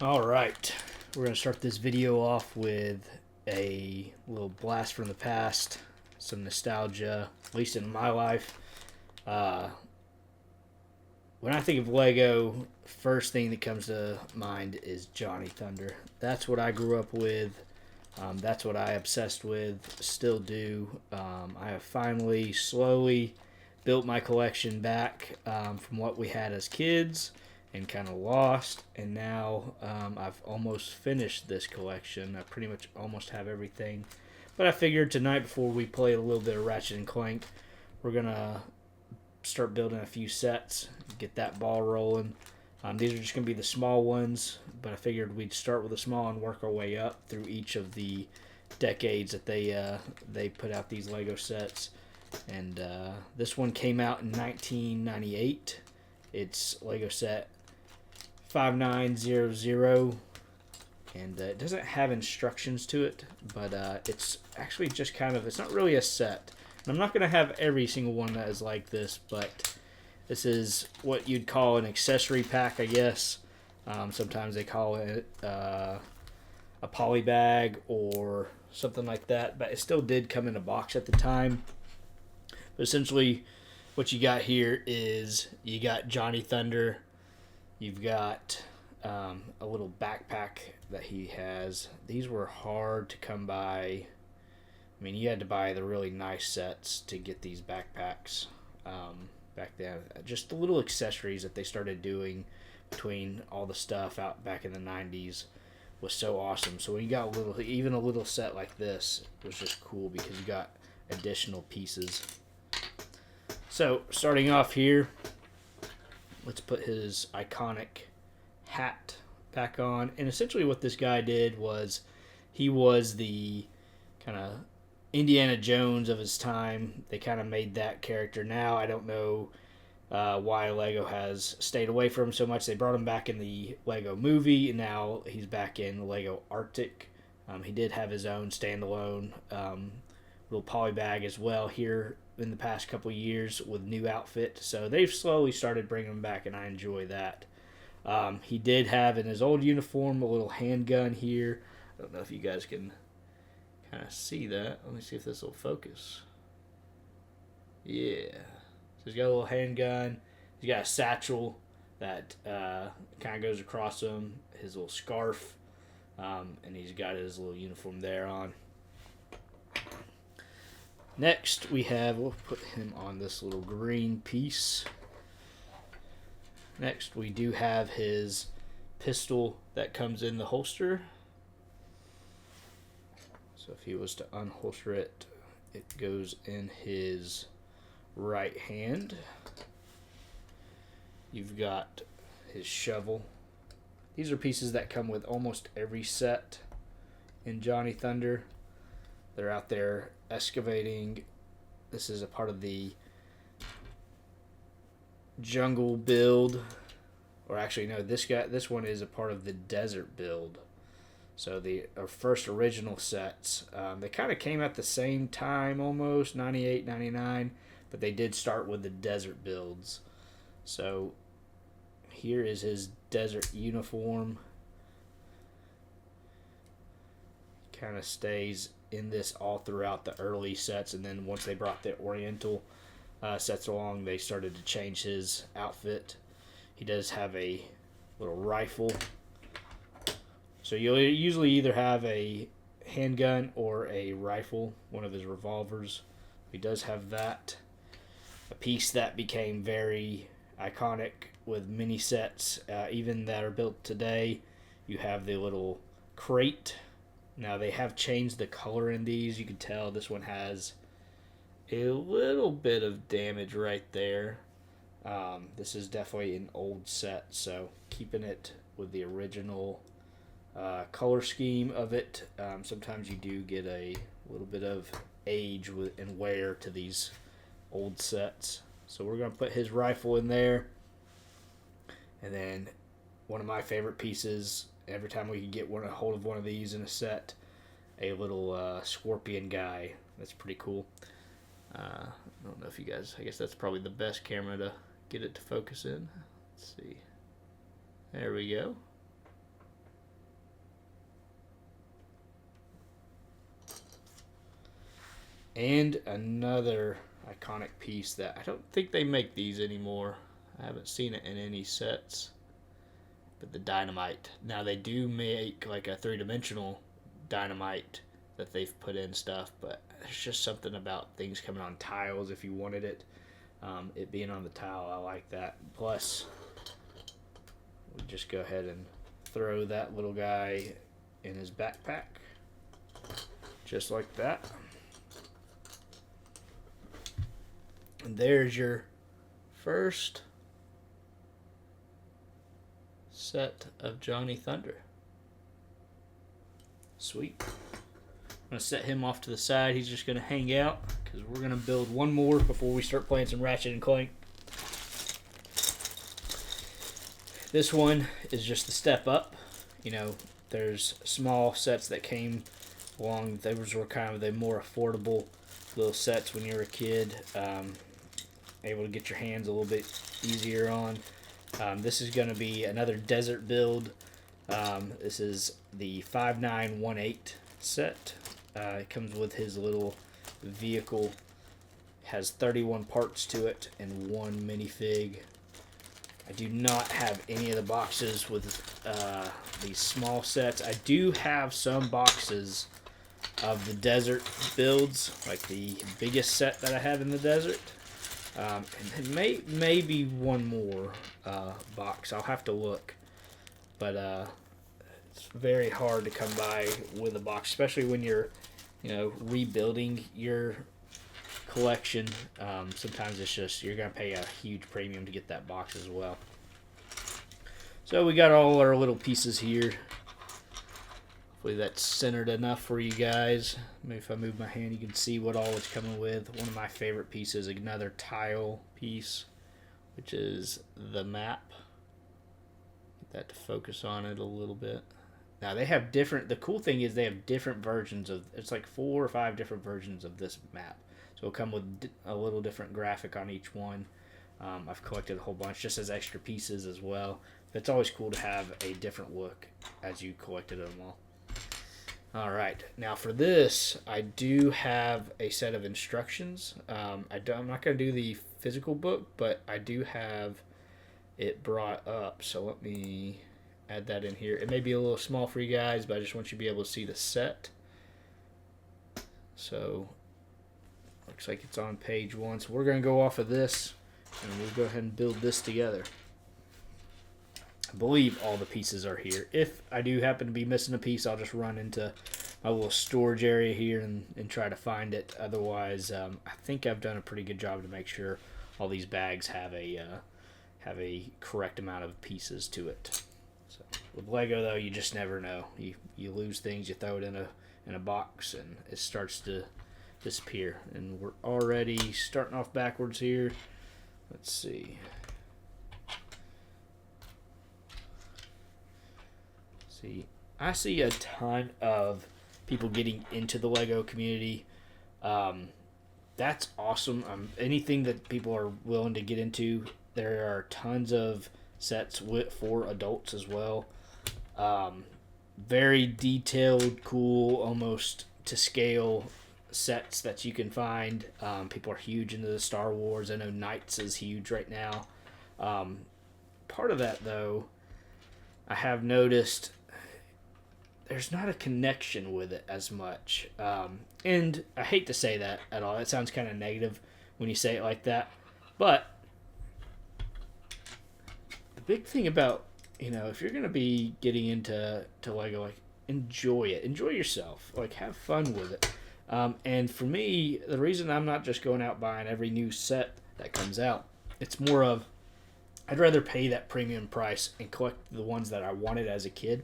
All right, we're going to start this video off with a little blast from the past, some nostalgia, at least in my life. Uh, when I think of Lego, first thing that comes to mind is Johnny Thunder. That's what I grew up with. That's what I obsessed with, still do. I have finally, slowly built my collection back from what we had as kids and kind of lost. And now I've almost finished this collection. I pretty much almost have everything. But I figured tonight, before we play a little bit of Ratchet and Clank, we're going to start building a few sets, get that ball rolling. These are just going to be the small ones, but I figured we'd start with a small and work our way up through each of the decades that they put out these Lego sets. And this one came out in 1998. It's Lego set 5900, and it doesn't have instructions to it, but it's actually just kind of, it's not really a set. And I'm not going to have every single one that is like this, but this is what you'd call an accessory pack, I guess. Sometimes they call it a poly bag or something like that, but it still did come in a box at the time. But essentially, what you got here is you got Johnny Thunder. You've got a little backpack that he has. These were hard to come by. I mean, you had to buy the really nice sets to get these backpacks back then. Just the little accessories that they started doing between all the stuff out back in the 90s was so awesome. So when you got even a little set like this, it was just cool because you got additional pieces. So starting off here, let's put his iconic hat back on. And essentially what this guy did was he was the kind of Indiana Jones of his time. They kind of made that character. Now I don't know why Lego has stayed away from him so much. They brought him back in the Lego movie, and now he's back in Lego Arctic. He did have his own standalone little poly bag as well here in the past couple years with new outfit. So they've slowly started bringing him back, and I enjoy that. He did have in his old uniform a little handgun here. I don't know if you guys can kind of see that. Let me see if this will focus. Yeah. So he's got a little handgun. He's got a satchel that kind of goes across him. His little scarf. And he's got his little uniform there on. Next we'll put him on this little green piece. Next we do have his pistol that comes in the holster. So if he was to unholster it, it goes in his right hand. You've got his shovel. These are pieces that come with almost every set in Johnny Thunder. They're out there excavating. This is a part of the jungle build. Or actually, no, this one is a part of the desert build. So the first original sets, they kind of came at the same time almost, 98, 99, but they did start with the desert builds. So here is his desert uniform. Kind of stays in this all throughout the early sets, and then once they brought the Oriental sets along, they started to change his outfit. He does have a little rifle. So you'll usually either have a handgun or a rifle, one of his revolvers. He does have that. A piece that became very iconic with mini sets, even that are built today. You have the little crate. Now they have changed the color in these. You can tell this one has a little bit of damage right there. This is definitely an old set, so keeping it with the original color scheme of it. Sometimes you do get a little bit of age and wear to these old sets. So we're going to put his rifle in there. And then one of my favorite pieces, every time we can get a hold of one of these in a set, a little scorpion guy. That's pretty cool. I don't know if you guys, I guess that's probably the best camera to get it to focus in. Let's see. There we go. And another iconic piece that I don't think they make these anymore. I haven't seen it in any sets. But the Dynamite. Now they do make like a three-dimensional Dynamite that they've put in stuff, but there's just something about things coming on tiles if you wanted it. It being on the tile, I like that. Plus, we just go ahead and throw that little guy in his backpack. Just like that. And there's your first set of Johnny Thunder. Sweet. I'm going to set him off to the side. He's just going to hang out because we're going to build one more before we start playing some Ratchet and Clank. This one is just the step up. You know, there's small sets that came along. Those were kind of the more affordable little sets when you were a kid. Able to get your hands a little bit easier on. This is going to be another desert build. This is the 5918 set. It comes with his little vehicle. Has 31 parts to it and one minifig. I do not have any of the boxes with these small sets. I do have some boxes of the desert builds, like the biggest set that I have in the desert. And maybe one more box. I'll have to look. But it's very hard to come by with a box, especially when you're, rebuilding your collection. Sometimes it's just you're gonna pay a huge premium to get that box as well. So we got all our little pieces here. Hopefully that's centered enough for you guys. Maybe if I move my hand, you can see what all it's coming with. One of my favorite pieces, another tile piece, which is the map. Get that to focus on it a little bit. Now they have different. The cool thing is they have different versions of. It's like 4 or 5 different versions of this map. So it'll come with a little different graphic on each one. I've collected a whole bunch just as extra pieces as well. It's always cool to have a different look as you collected them all. Alright, now for this, I do have a set of instructions. I'm not going to do the physical book, but I do have it brought up. So let me add that in here. It may be a little small for you guys, but I just want you to be able to see the set. So, looks like it's on page 1. So we're going to go off of this, and we'll go ahead and build this together. I believe all the pieces are here. If I do happen to be missing a piece, I'll just run into my little storage area here and try to find it. Otherwise, I think I've done a pretty good job to make sure all these bags have a correct amount of pieces to it. So with Lego, though, you just never know. You lose things, you throw it in a box, and it starts to disappear. And we're already starting off backwards here. Let's see. I see a ton of people getting into the Lego community. That's awesome. Anything that people are willing to get into, there are tons of sets for adults as well. Very detailed, cool, almost to scale sets that you can find. People are huge into the Star Wars. I know Knights is huge right now. Part of that, though, I have noticed there's not a connection with it as much. And I hate to say that at all. That sounds kind of negative when you say it like that. But the big thing about, if you're going to be getting into Lego, like, enjoy it. Enjoy yourself. Like, have fun with it. And for me, the reason I'm not just going out buying every new set that comes out, it's more of, I'd rather pay that premium price and collect the ones that I wanted as a kid.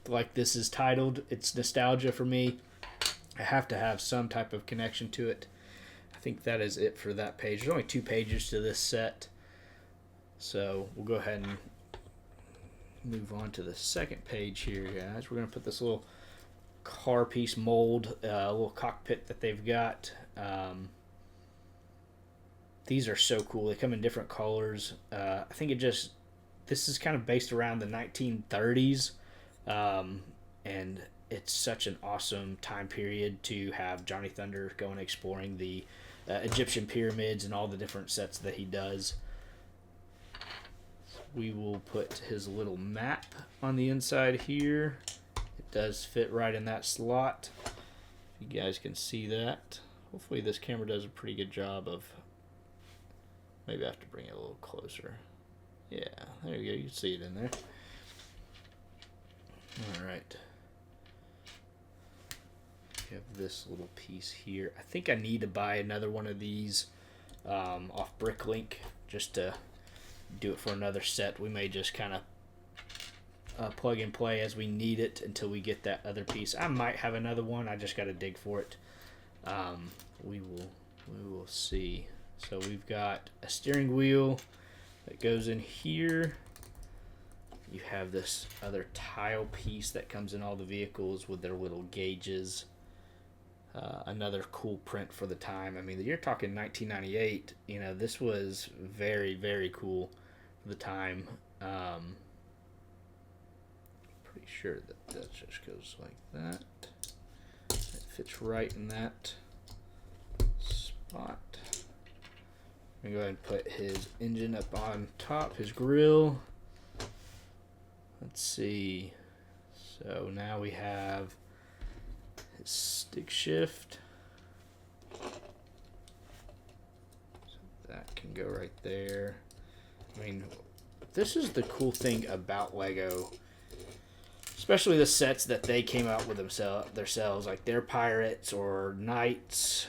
Like this is titled, it's nostalgia for me. I have to have some type of connection to it. I think that is it for that page. There's only 2 pages to this set. So we'll go ahead and move on to the second page here, guys. We're going to put this little car piece mold, a little cockpit that they've got. These are so cool. They come in different colors. I think this is kind of based around the 1930s. And it's such an awesome time period to have Johnny Thunder going exploring the Egyptian pyramids and all the different sets that he does. We will put his little map on the inside here. It does fit right in that slot. You guys can see that. Hopefully this camera does a pretty good job of, maybe I have to bring it a little closer. Yeah, there you go, you can see it in there. Alright. We have this little piece here. I think I need to buy another one of these off Bricklink just to do it for another set. We may just kind of plug and play as we need it until we get that other piece. I might have another one. I just got to dig for it. We will see. So we've got a steering wheel that goes in here. You have this other tile piece that comes in all the vehicles with their little gauges. Another cool print for the time. I mean, you're talking 1998. You know, this was very, very cool for the time. Pretty sure that just goes like that. It fits right in that spot. I'm going to go ahead and put his engine up on top, his grill. Let's see. So now we have his stick shift. So that can go right there. I mean, this is the cool thing about Lego, especially the sets that they came out with themselves, like their Pirates or Knights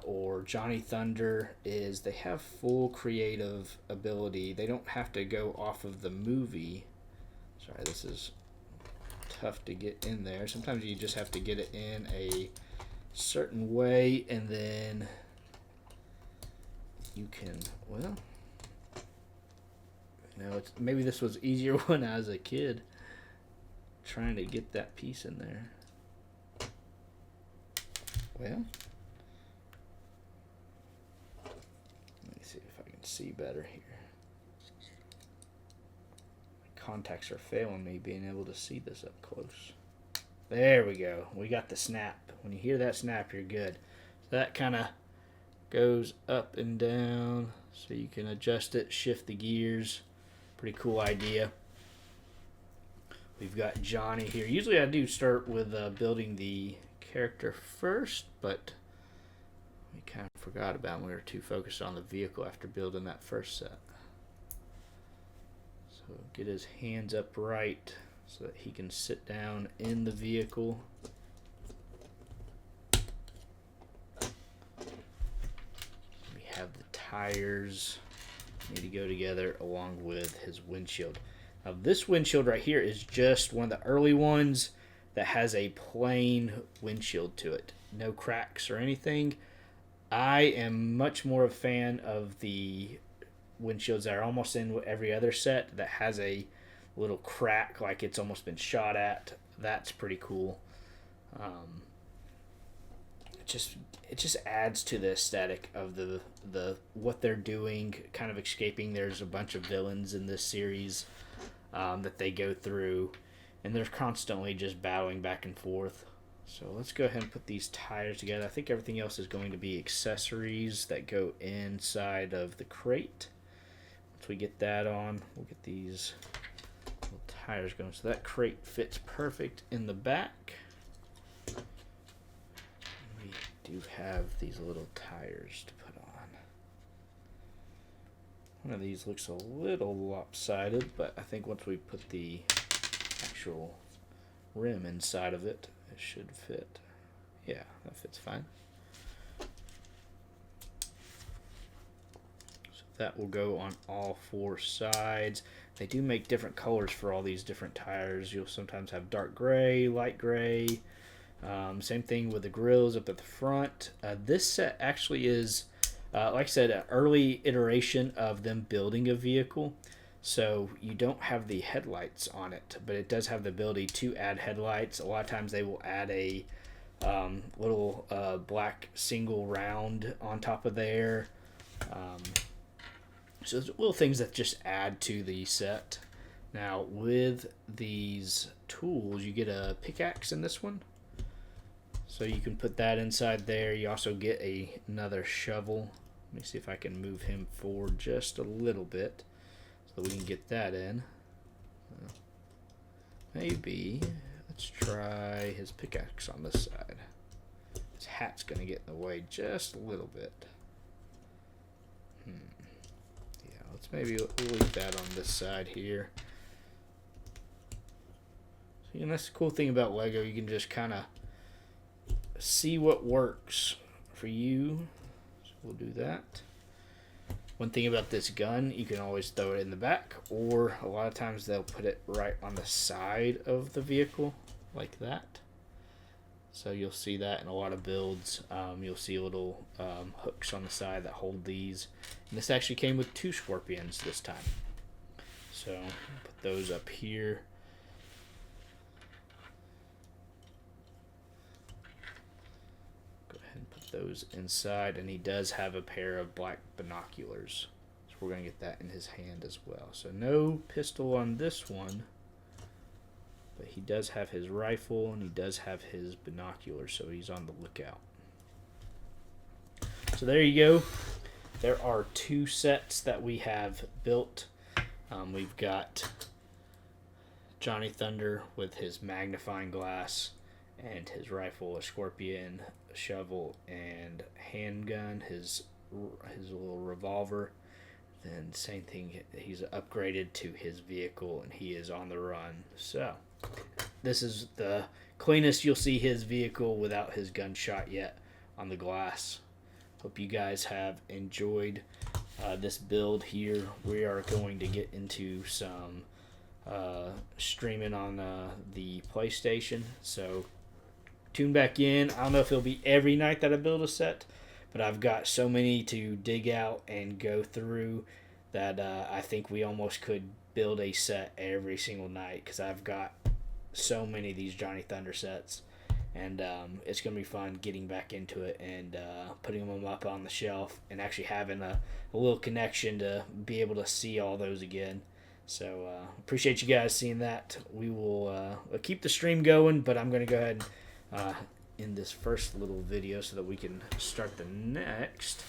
or Johnny Thunder, is they have full creative ability. They don't have to go off of the movie. Sorry, this is tough to get in there. Sometimes you just have to get it in a certain way, and then you can, well, you know, maybe this was easier when I was a kid, trying to get that piece in there. Well, let me see if I can see better here. Contacts are failing me being able to see this up close. There we go. We got the snap. When you hear that snap, you're good. So that kind of goes up and down, so you can adjust it, shift the gears. Pretty cool idea. We've got Johnny here. Usually I do start with building the character first, but we kind of forgot about him. We were too focused on the vehicle after building that first set. So get his hands upright so that he can sit down in the vehicle. We have the tires need to go together along with his windshield. Now this windshield right here is just one of the early ones that has a plain windshield to it. No cracks or anything. I am much more a fan of the windshields that are almost in every other set that has a little crack, like it's almost been shot at. That's pretty cool. It just adds to the aesthetic of the what they're doing, kind of escaping. There's a bunch of villains in this series that they go through, and they're constantly just battling back and forth. So let's go ahead and put these tires together. I think everything else is going to be accessories that go inside of the crate. Once we get that on, we'll get these little tires going. So that crate fits perfect in the back. We do have these little tires to put on. One of these looks a little lopsided, but I think once we put the actual rim inside of it, it should fit. Yeah, that fits fine. That will go on all four sides. They do make different colors for all these different tires. You'll sometimes have dark gray, light gray. Same thing with the grills up at the front. This set actually is, like I said, an early iteration of them building a vehicle. So you don't have the headlights on it, but it does have the ability to add headlights. A lot of times they will add a little black single round on top of there. So there's little things that just add to the set. Now, with these tools, you get a pickaxe in this one. So you can put that inside there. You also get another shovel. Let me see if I can move him forward just a little bit so we can get that in. Maybe. Let's try his pickaxe on this side. His hat's going to get in the way just a little bit. Yeah, let's maybe leave that on this side here. So, and that's the cool thing about Lego. You can just kind of see what works for you. So we'll do that. One thing about this gun, you can always throw it in the back, or a lot of times they'll put it right on the side of the vehicle, like that. So you'll see that in a lot of builds. You'll see little hooks on the side that hold these. And this actually came with 2 scorpions this time. So put those up here. Those inside, and he does have a pair of black binoculars, so we're going to get that in his hand as well. So no pistol on this one, but he does have his rifle and he does have his binoculars, so he's on the lookout. So there you go. There are 2 sets that we have built. We've got Johnny Thunder with his magnifying glass and his rifle, a scorpion, a shovel, and handgun, his little revolver. Then same thing, he's upgraded to his vehicle and he is on the run. So this is the cleanest you'll see his vehicle without his gunshot yet on the glass. Hope you guys have enjoyed this build here. We are going to get into some streaming on the PlayStation, so tune back in. I don't know if it'll be every night that I build a set, but I've got so many to dig out and go through that I think we almost could build a set every single night, because I've got so many of these Johnny Thunder sets, and it's going to be fun getting back into it and putting them up on the shelf and actually having a little connection to be able to see all those again. So appreciate you guys seeing that. We will keep the stream going, but I'm going to go ahead and in this first little video so that we can start the next.